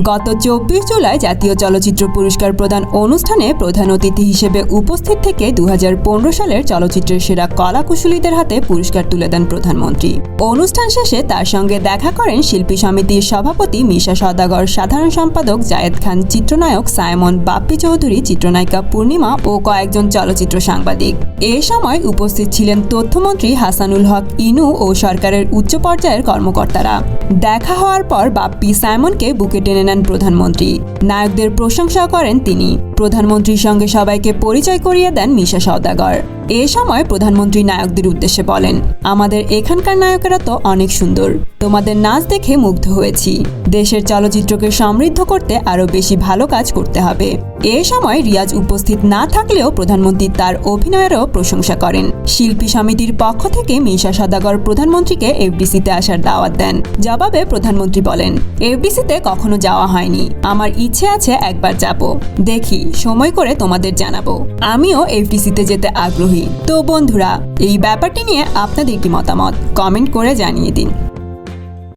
গত 24 জুলাই জাতীয় চলচ্চিত্র পুরস্কার প্রদান অনুষ্ঠানে প্রধান অতিথি হিসেবে উপস্থিত থেকে 2015 সালের চলচ্চিত্রের সেরা কলাকুশলীদের হাতে পুরস্কার তুলে দেন প্রধানমন্ত্রী। অনুষ্ঠান শেষে তার সঙ্গে দেখা করেন শিল্পী সমিতির সভাপতি মিশা সওদাগর, সাধারণ সম্পাদক জায়েদ খান, চিত্রনায়ক সাইমন, বাপ্পি চৌধুরী, চিত্রনায়িকা পূর্ণিমা ও কয়েকজন চলচ্চিত্র সাংবাদিক। এ সময় উপস্থিত ছিলেন তথ্যমন্ত্রী হাসানুল হক ইনু ও সরকারের উচ্চ পর্যায়ের কর্মকর্তারা। দেখা হওয়ার পর বাপ্পি সাইমনকে বুকে টেনে নেন প্রধানমন্ত্রী। নায়কদের প্রশংসা করেন তিনি। প্রধানমন্ত্রীর সঙ্গে সবাইকে পরিচয় করিয়ে দেন মিশা সওদাগর। এ সময় প্রধানমন্ত্রী নায়কদের উদ্দেশ্যে বলেন, আমাদের এখানকার নায়কেরা তো অনেক সুন্দর, তোমাদের নাচ দেখে মুগ্ধ হয়েছি। দেশের চলচ্চিত্রকে সমৃদ্ধ করতে আরও বেশি ভালো কাজ করতে হবে। এ সময় রিয়াজ উপস্থিত না থাকলেও প্রধানমন্ত্রী তার অভিনয়েরও প্রশংসা করেন। শিল্পী সমিতির পক্ষ থেকে মিশা সওদাগর প্রধানমন্ত্রীকে এফডিসিতে আসার দাওয়াত দেন। জবাবে প্রধানমন্ত্রী বলেন, এফডিসিতে কখনো যাওয়া হয়নি, আমার ইচ্ছে আছে একবার যাব, দেখি সময় করে তোমাদের জানাবো। আমিও এফডিসিতে যেতে আগ্রহী। তো বন্ধুরা, এই ব্যাপারটি নিয়ে আপনাদের কি মতামত কমেন্ট করে জানিয়ে দিন।